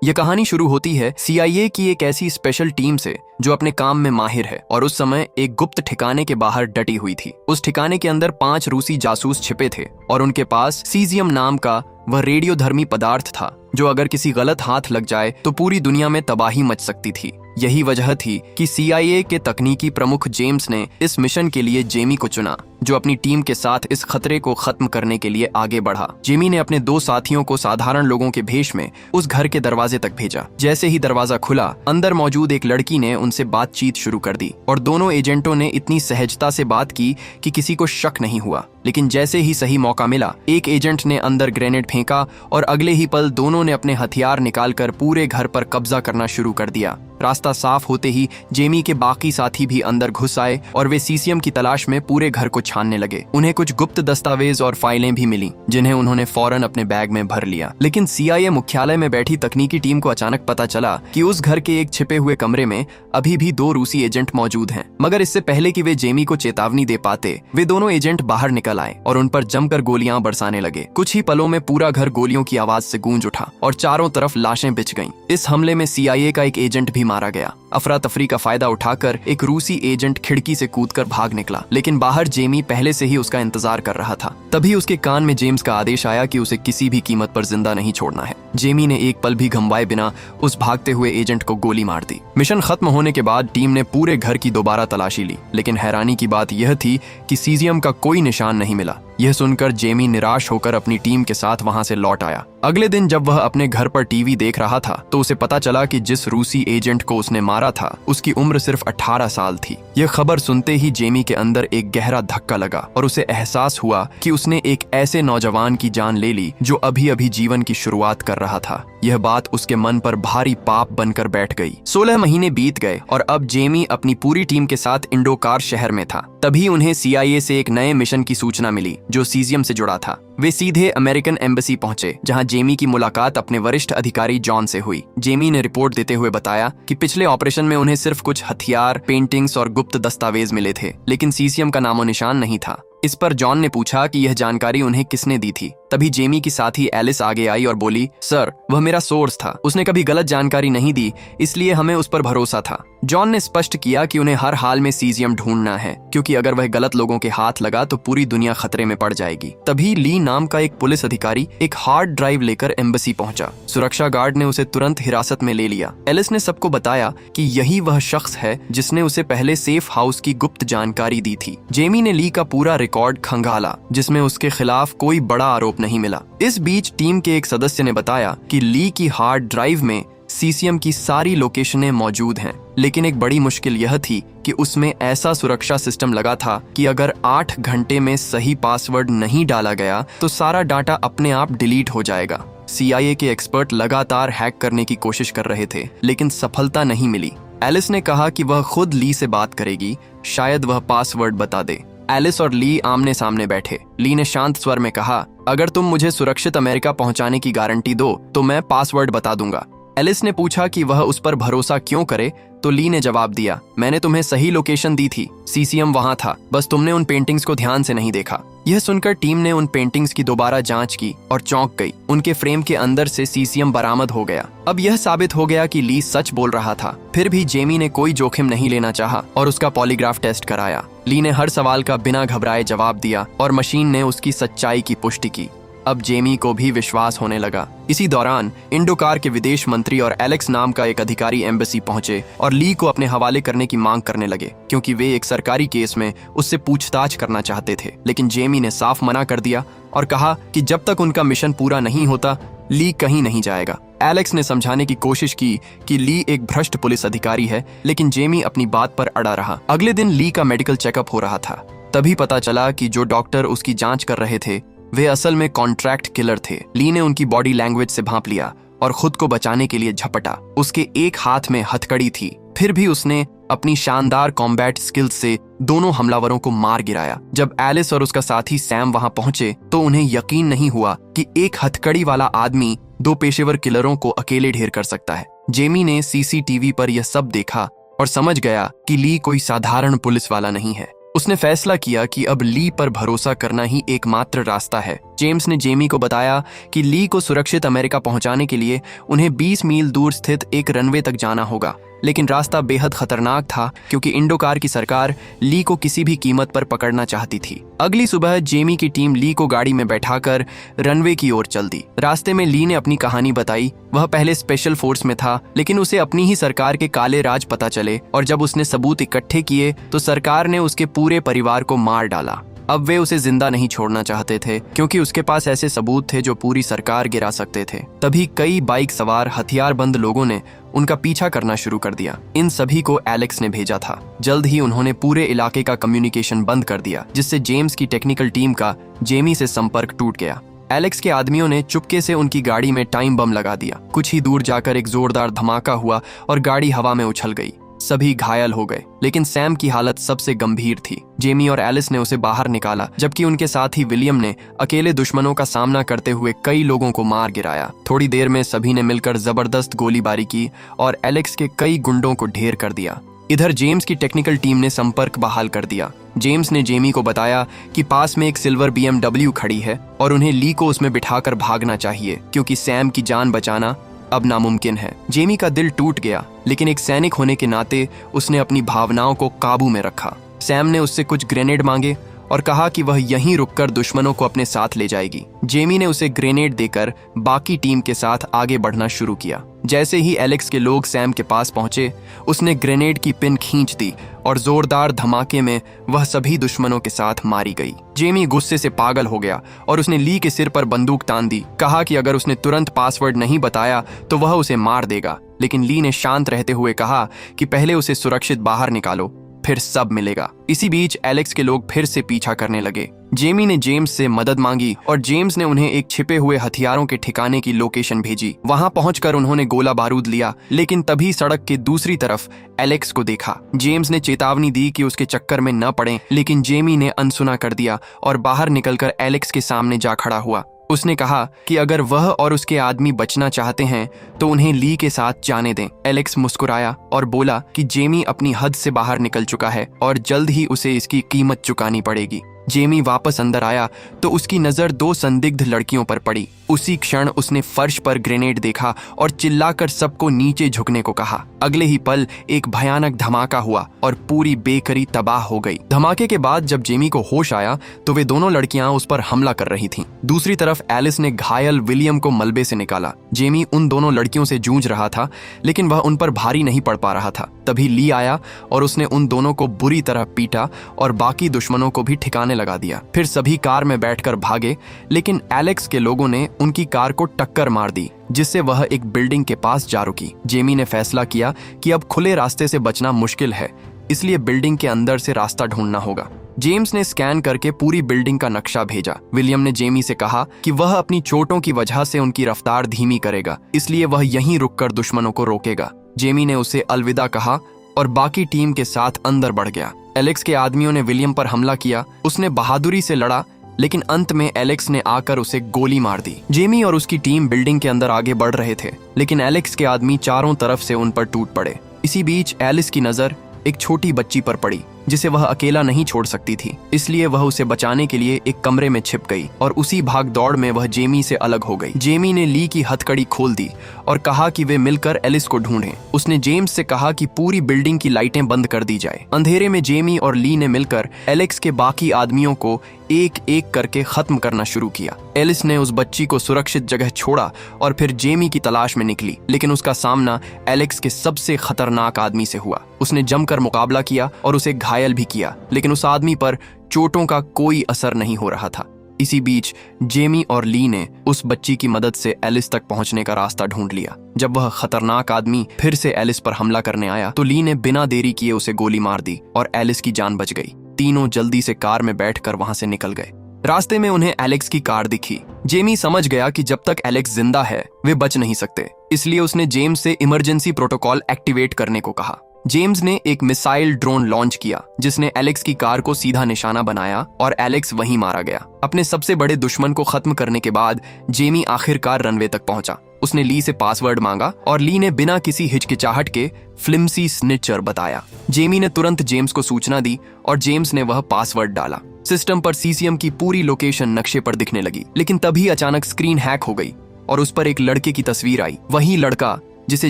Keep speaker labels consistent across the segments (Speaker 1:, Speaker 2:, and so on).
Speaker 1: यह कहानी शुरू होती है CIA की एक ऐसी स्पेशल टीम से जो अपने काम में माहिर है और उस समय एक गुप्त ठिकाने के बाहर डटी हुई थी। उस ठिकाने के अंदर 5 रूसी जासूस छिपे थे और उनके पास सीजियम नाम का वह रेडियोधर्मी पदार्थ था जो अगर किसी गलत हाथ लग जाए तो पूरी दुनिया में तबाही मच सकती थी। यही वजह थी कि CIA के तकनीकी प्रमुख जेम्स ने इस मिशन के लिए जेमी को चुना, जो अपनी टीम के साथ इस खतरे को खत्म करने के लिए आगे बढ़ा। जेमी ने अपने 2 साथियों को साधारण लोगों के भेष में उस घर के दरवाजे तक भेजा। जैसे ही दरवाजा खुला, अंदर मौजूद एक लड़की ने उनसे बातचीत शुरू कर दी और दोनों एजेंटों ने इतनी सहजता से बात की कि किसी को शक नहीं हुआ। लेकिन जैसे ही सही मौका मिला, एक एजेंट ने अंदर ग्रेनेड फेंका और अगले ही पल दोनों ने अपने हथियार निकालकर पूरे घर पर कब्जा करना शुरू कर दिया। रास्ता साफ होते ही जेमी के बाकी साथी भी अंदर घुस आए और वे सीसियम की तलाश में पूरे घर को छानने लगे। उन्हें कुछ गुप्त दस्तावेज और फाइलें भी मिली जिन्हें उन्होंने फौरन अपने बैग में भर लिया। लेकिन CIA मुख्यालय में बैठी तकनीकी टीम को अचानक पता चला कि उस घर के एक छिपे हुए कमरे में अभी भी 2 रूसी एजेंट मौजूद हैं। मगर इससे पहले कि वे जेमी को चेतावनी दे पाते, वे दोनों एजेंट बाहर निकल आए और उन पर जमकर गोलियां बरसाने लगे। कुछ ही पलों में पूरा घर गोलियों की आवाज से गूंज उठा और चारों तरफ लाशें बिछ गईं। इस हमले में CIA का एक एजेंट भी मारा गया। अफरा तफरी का फायदा उठाकर एक रूसी एजेंट खिड़की से कूदकर भाग निकला, लेकिन बाहर जेमी पहले से ही उसका इंतजार कर रहा था। तभी उसके कान में जेम्स का आदेश आया कि उसे किसी भी कीमत पर जिंदा नहीं छोड़ना है। जेमी ने एक पल भी घमवाए बिना उस भागते हुए एजेंट को गोली मार दी। मिशन खत्म होने के बाद टीम ने पूरे घर की दोबारा तलाशी ली, लेकिन हैरानी की बात यह थी कि सीजियम का कोई निशान नहीं मिला। यह सुनकर जेमी निराश होकर अपनी टीम के साथ वहां से लौट आया। अगले दिन जब वह अपने घर पर टीवी देख रहा था तो उसे पता चला कि जिस रूसी एजेंट को उसने मारा था उसकी उम्र सिर्फ 18 साल थी। यह खबर सुनते ही जेमी के अंदर एक गहरा धक्का लगा और उसे एहसास हुआ कि उसने एक ऐसे नौजवान की जान ले ली जो अभी अभी जीवन की शुरुआत कर रहा था। यह बात उसके मन पर भारी पाप बनकर बैठ गई। 16 महीने बीत गए और अब जेमी अपनी पूरी टीम के साथ इंडोकार शहर में था। तभी उन्हें CIA से एक नए मिशन की सूचना मिली जो सीजियम से जुड़ा था। वे सीधे अमेरिकन एम्बेसी पहुंचे, जहां जेमी की मुलाकात अपने वरिष्ठ अधिकारी जॉन से हुई। जेमी ने रिपोर्ट देते हुए बताया कि पिछले ऑपरेशन में उन्हें सिर्फ कुछ हथियार, पेंटिंग्स और गुप्त दस्तावेज मिले थे, लेकिन सीसियम का नामो निशान नहीं था। इस पर जॉन ने पूछा कि यह जानकारी उन्हें किसने दी थी। तभी जेमी की साथी एलिस आगे आई और बोली, सर, वह मेरा सोर्स था। उसने कभी गलत जानकारी नहीं दी, इसलिए हमें उस पर भरोसा था। जॉन ने स्पष्ट किया कि उन्हें हर हाल में सीजियम ढूंढना है, क्योंकि अगर वह गलत लोगों के हाथ लगा तो पूरी दुनिया खतरे में पड़ जाएगी। तभी ली नाम का एक पुलिस अधिकारी एक हार्ड ड्राइव लेकर एम्बेसी पहुंचा। सुरक्षा गार्ड ने उसे तुरंत हिरासत में ले लिया। एलिस ने सबको बताया कि यही वह शख्स है जिसने उसे पहले सेफ हाउस की गुप्त जानकारी दी थी। जेमी ने ली का पूरा रिकॉर्ड खंगाला, जिसमें उसके खिलाफ कोई बड़ा आरोप नहीं मिला। इस बीच टीम के एक सदस्य ने बताया कि ली की हार्ड ड्राइव में सीसियम की सारी लोकेशनें मौजूद हैं, लेकिन एक बड़ी मुश्किल यह थी कि उसमें ऐसा सुरक्षा सिस्टम लगा था कि अगर 8 घंटे में सही पासवर्ड नहीं डाला गया तो सारा डाटा अपने आप डिलीट हो जाएगा। CIA के एक्सपर्ट लगातार हैक करने की कोशिश कर रहे थे, लेकिन सफलता नहीं मिली। एलिस ने कहा कि वह खुद ली से बात करेगी, शायद वह पासवर्ड बता दे। एलिस और ली आमने सामने बैठे। ली ने शांत स्वर में कहा, अगर तुम मुझे सुरक्षित अमेरिका पहुंचाने की गारंटी दो तो मैं पासवर्ड बता दूंगा। एलिस ने पूछा कि वह उस पर भरोसा क्यों करे, तो ली ने जवाब दिया, मैंने तुम्हें सही लोकेशन दी थी, सीसियम वहां था, बस तुमने उन पेंटिंग्स को ध्यान से नहीं देखा। यह सुनकर टीम ने उन पेंटिंग्स की दोबारा जांच की और चौंक गई। उनके फ्रेम के अंदर से सीसियम बरामद हो गया। अब यह साबित हो गया कि ली सच बोल रहा था। फिर भी जेमी ने कोई जोखिम नहीं लेना चाहा और उसका पॉलीग्राफ टेस्ट कराया। ली ने हर सवाल का बिना घबराए जवाब दिया और मशीन ने उसकी सच्चाई की पुष्टि की। अब जेमी को भी विश्वास होने लगा। इसी दौरान इंडोकार के विदेश मंत्री और एलेक्स नाम का एक अधिकारी एम्बेसी पहुंचे और ली को अपने हवाले करने की मांग करने लगे, क्योंकि वे एक सरकारी केस में उससे पूछताछ करना चाहते थे। लेकिन जेमी ने साफ मना कर दिया और कहा कि जब तक उनका मिशन पूरा नहीं होता, ली कहीं नहीं जाएगा। एलेक्स ने समझाने की कोशिश की कि ली एक भ्रष्ट पुलिस अधिकारी है, लेकिन जेमी अपनी बात पर अड़ा रहा। अगले दिन ली का मेडिकल चेकअप हो रहा था। तभी पता चला कि जो डॉक्टर उसकी जांच कर रहे थे वे असल में कॉन्ट्रैक्ट किलर थे। ली ने उनकी बॉडी लैंग्वेज से भांप लिया और खुद को बचाने के लिए झपटा। उसके एक हाथ में हथकड़ी थी, फिर भी उसने अपनी शानदार कॉम्बैट स्किल्स से दोनों हमलावरों को मार गिराया। जब एलिस और उसका साथी सैम वहां पहुंचे तो उन्हें यकीन नहीं हुआ कि एक हथकड़ी वाला आदमी 2 पेशेवर किलरों को अकेले ढेर कर सकता है। जेमी ने CCTV पर यह सब देखा और समझ गया कि ली कोई साधारण पुलिस वाला नहीं है। उसने फैसला किया कि अब ली पर भरोसा करना ही एकमात्र रास्ता है। जेम्स ने जेमी को बताया कि ली को सुरक्षित अमेरिका पहुंचाने के लिए उन्हें 20 मील दूर स्थित एक रनवे तक जाना होगा, लेकिन रास्ता बेहद खतरनाक था क्योंकि इंडोकार की सरकार ली को किसी भी कीमत पर पकड़ना चाहती थी। अगली सुबह जेमी की टीम ली को गाड़ी में बैठाकर रनवे की ओर चल दी। रास्ते में ली ने अपनी कहानी बताई। वह पहले स्पेशल फोर्स में था, लेकिन उसे अपनी ही सरकार के काले राज पता चले और जब उसने सबूत इकट्ठे किए तो सरकार ने उसके पूरे परिवार को मार डाला। अब वे उसे जिंदा नहीं छोड़ना चाहते थे क्योंकि उसके पास ऐसे सबूत थे जो पूरी सरकार गिरा सकते थे। तभी कई बाइक सवार हथियारबंद लोगों ने उनका पीछा करना शुरू कर दिया। इन सभी को एलेक्स ने भेजा था। जल्द ही उन्होंने पूरे इलाके का कम्युनिकेशन बंद कर दिया, जिससे जेम्स की टेक्निकल टीम का जेमी से संपर्क टूट गया। एलेक्स के आदमियों ने चुपके से उनकी गाड़ी में टाइम बम लगा दिया। कुछ ही दूर जाकर एक जोरदार धमाका हुआ और गाड़ी हवा में उछल गई। सभी घायल हो गए, लेकिन सैम की हालत सबसे गंभीर थी। जेमी और एलिस ने उसे बाहर निकाला, जबकि उनके साथी विलियम ने अकेले दुश्मनों का सामना करते हुए कई लोगों को मार गिराया। थोड़ी देर में सभी ने मिलकर जबरदस्त गोलीबारी की और एलेक्स के कई गुंडों को ढेर कर दिया। इधर जेम्स की टेक्निकल टीम ने संपर्क बहाल कर दिया। जेम्स ने जेमी को बताया कि पास में एक सिल्वर BMW खड़ी है और उन्हें ली को उसमें बिठाकर भागना चाहिए क्योंकि सैम की जान बचाना अब नामुमकिन है। जेमी का दिल टूट गया, लेकिन एक सैनिक होने के नाते उसने अपनी भावनाओं को काबू में रखा। सैम ने उससे कुछ ग्रेनेड मांगे और कहा कि वह यहीं रुककर दुश्मनों को अपने साथ ले जाएगी। जेमी ने उसे ग्रेनेड देकर बाकी टीम के साथ आगे बढ़ना शुरू किया। जैसे ही एलेक्स के लोग सैम के पास पहुंचे, उसने ग्रेनेड की पिन खींच दी और जोरदार धमाके में वह सभी दुश्मनों के साथ मारी गई। जेमी गुस्से से पागल हो गया और उसने ली के सिर पर बंदूक तान दी। कहा कि अगर उसने तुरंत पासवर्ड नहीं बताया तो वह उसे मार देगा, लेकिन ली ने शांत रहते हुए कहा कि पहले उसे सुरक्षित बाहर निकालो, फिर सब मिलेगा। इसी बीच एलेक्स के लोग फिर से पीछा करने लगे। जेमी ने जेम्स से मदद मांगी और जेम्स ने उन्हें एक छिपे हुए हथियारों के ठिकाने की लोकेशन भेजी। वहां पहुंचकर उन्होंने गोला बारूद लिया, लेकिन तभी सड़क के दूसरी तरफ एलेक्स को देखा। जेम्स ने चेतावनी दी कि उसके चक्कर में न पड़ें, लेकिन जेमी ने अनसुना कर दिया और बाहर निकलकर एलेक्स के सामने जा खड़ा हुआ। उसने कहा कि अगर वह और उसके आदमी बचना चाहते हैं तो उन्हें ली के साथ जाने दें। एलेक्स मुस्कुराया और बोला कि जेमी अपनी हद से बाहर निकल चुका है और जल्द ही उसे इसकी कीमत चुकानी पड़ेगी। जेमी वापस अंदर आया तो उसकी नजर 2 संदिग्ध लड़कियों पर पड़ी। उसी क्षण उसने फर्श पर ग्रेनेड देखा और चिल्लाकर सबको नीचे झुकने को कहा। अगले ही पल एक भयानक धमाका हुआ और पूरी बेकरी तबाह हो गई। धमाके के बाद जब जेमी को होश आया तो वे दोनों लड़कियां उस पर हमला कर रही थीं। दूसरी तरफ एलिस ने घायल विलियम को मलबे से निकाला। जेमी उन दोनों लड़कियों से जूझ रहा था, लेकिन वह उन पर भारी नहीं पड़ पा रहा था। तभी ली आया और उसने उन दोनों को बुरी तरह पीटा और बाकी दुश्मनों को भी ठिकाने लगा दिया। फिर सभी कार में बैठकर भागे, लेकिन एलेक्स के लोगों ने उनकी कार को टक्कर मार दी, जिससे वह एक बिल्डिंग के पास जा रुकी। जेमी ने फैसला किया कि अब खुले रास्ते से बचना मुश्किल है, इसलिए बिल्डिंग के अंदर से रास्ता ढूंढना होगा। जेम्स ने स्कैन करके पूरी बिल्डिंग का नक्शा भेजा। विलियम ने जेमी से कहा कि वह अपनी चोटों की वजह से उनकी रफ्तार धीमी करेगा, इसलिए वह यहीं रुककर दुश्मनों को रोकेगा। जेमी ने उसे अलविदा कहा और बाकी टीम के साथ अंदर बढ़ गया। एलेक्स के आदमियों ने विलियम पर हमला किया। उसने बहादुरी से लड़ा, लेकिन अंत में एलेक्स ने आकर उसे गोली मार दी। जेमी और उसकी टीम बिल्डिंग के अंदर आगे बढ़ रहे थे, लेकिन एलेक्स के आदमी चारों तरफ से उन पर टूट पड़े। इसी बीच एलिस की नजर एक छोटी बच्ची पर पड़ी जिसे वह अकेला नहीं छोड़ सकती थी, इसलिए वह उसे बचाने के लिए एक कमरे में छिप गई और उसी भाग दौड़ में वह जेमी से अलग हो गई। जेमी ने ली की हथकड़ी खोल दी और कहा कि वे मिलकर एलिस को ढूंढें। उसने जेम्स से कहा कि पूरी बिल्डिंग की लाइटें बंद कर दी जाए। अंधेरे में जेमी और ली ने मिलकर एलेक्स के बाकी आदमियों को एक एक करके खत्म करना शुरू किया। एलिस ने उस बच्ची को सुरक्षित जगह छोड़ा और फिर जेमी की तलाश में निकली, लेकिन उसका सामना एलेक्स के सबसे खतरनाक आदमी से हुआ। उसने जमकर मुकाबला किया और उसे घायल भी किया, लेकिन उस आदमी पर चोटों का कोई असर नहीं हो रहा था। इसी बीच जेमी और ली ने उस बच्ची की मदद से एलिस तक पहुंचने का रास्ता ढूंढ लिया। जब वह खतरनाक आदमी फिर से एलिस पर हमला करने आया तो ली ने बिना देरी किए उसे गोली मार दी और एलिस की जान बच गई। तीनों जल्दी से कार में बैठकर वहां से निकल गए। रास्ते में उन्हें एलेक्स की कार दिखी। जेमी समझ गया कि जब तक एलेक्स जिंदा है वे बच नहीं सकते, इसलिए उसने जेम्स से इमरजेंसी प्रोटोकॉल एक्टिवेट करने को कहा। जेम्स ने एक मिसाइल ड्रोन लॉन्च किया जिसने एलेक्स की कार को सीधा निशाना बनाया और एलेक्स वहीं मारा गया। अपने सबसे बड़े दुश्मन को खत्म करने के बाद जेमी आखिरकार रनवे तक पहुंचा। उसने ली से पासवर्ड मांगा और ली ने बिना किसी हिचकिचाहट के फ्लिम्सी स्निचर बताया। जेमी ने तुरंत जेम्स को सूचना दी और जेम्स ने वह पासवर्ड डाला। सिस्टम पर सीसीएम की पूरी लोकेशन नक्शे पर दिखने लगी, लेकिन तभी अचानक स्क्रीन हैक हो गई और उस पर एक लड़के की तस्वीर आई। वही लड़का जिसे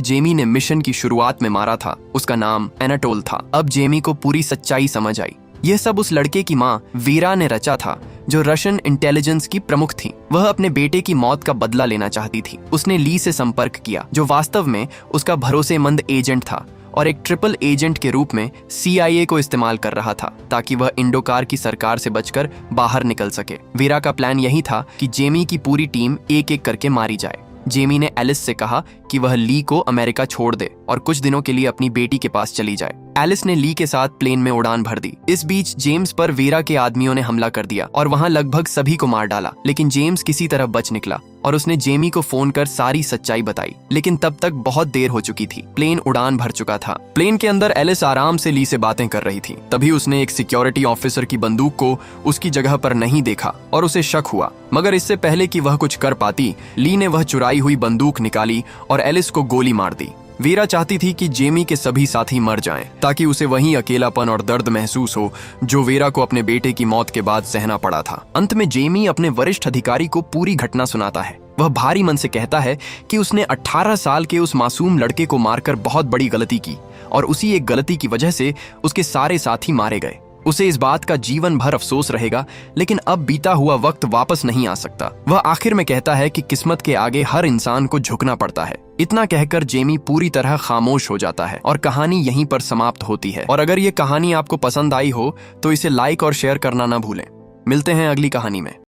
Speaker 1: जेमी ने मिशन की शुरुआत में मारा था, उसका नाम एनाटोल था। अब जेमी को पूरी सच्चाई समझ आई। यह सब उस लड़के की माँ वीरा ने रचा था, जो रशियन इंटेलिजेंस की प्रमुख थी। वह अपने बेटे की मौत का बदला लेना चाहती थी। उसने ली से संपर्क किया, जो वास्तव में उसका भरोसेमंद एजेंट था और एक ट्रिपल एजेंट के रूप में CIA को इस्तेमाल कर रहा था, ताकि वह इंडोकार की सरकार से बचकर बाहर निकल सके। वीरा का प्लान यही था कि जेमी की पूरी टीम एक एक करके मारी जाए। जेमी ने एलिस से कहा कि वह ली को अमेरिका छोड़ दे और कुछ दिनों के लिए अपनी बेटी के पास चली जाए। एलिस ने ली के साथ प्लेन में उड़ान भर दी। इस बीच जेम्स पर वीरा के आदमियों ने हमला कर दिया और वहां लगभग सभी को मार डाला, लेकिन जेम्स किसी तरह बच निकला और उसने जेमी को फोन कर सारी सच्चाई बताई। लेकिन तब तक बहुत देर हो चुकी थी। प्लेन उड़ान भर चुका था। प्लेन के अंदर एलिस आराम से ली से बातें कर रही थी। तभी उसने एक सिक्योरिटी ऑफिसर की बंदूक को उसकी जगह पर नहीं देखा और उसे शक हुआ। मगर इससे पहले कि वह कुछ कर पाती, ली ने वह चुराई हुई बंदूक निकाली और एलिस को गोली मार दी। वीरा चाहती थी कि जेमी के सभी साथी मर जाएं, ताकि उसे वही अकेलापन और दर्द महसूस हो जो वीरा को अपने बेटे की मौत के बाद सहना पड़ा था। अंत में जेमी अपने वरिष्ठ अधिकारी को पूरी घटना सुनाता है। वह भारी मन से कहता है कि उसने 18 साल के उस मासूम लड़के को मारकर बहुत बड़ी गलती की और उसी एक गलती की वजह से उसके सारे साथी मारे गए। उसे इस बात का जीवन भर अफसोस रहेगा, लेकिन अब बीता हुआ वक्त वापस नहीं आ सकता। वह आखिर में कहता है कि किस्मत के आगे हर इंसान को झुकना पड़ता है। इतना कहकर जेमी पूरी तरह खामोश हो जाता है और कहानी यहीं पर समाप्त होती है। और अगर ये कहानी आपको पसंद आई हो तो इसे लाइक और शेयर करना ना भूलें। मिलते हैं अगली कहानी में।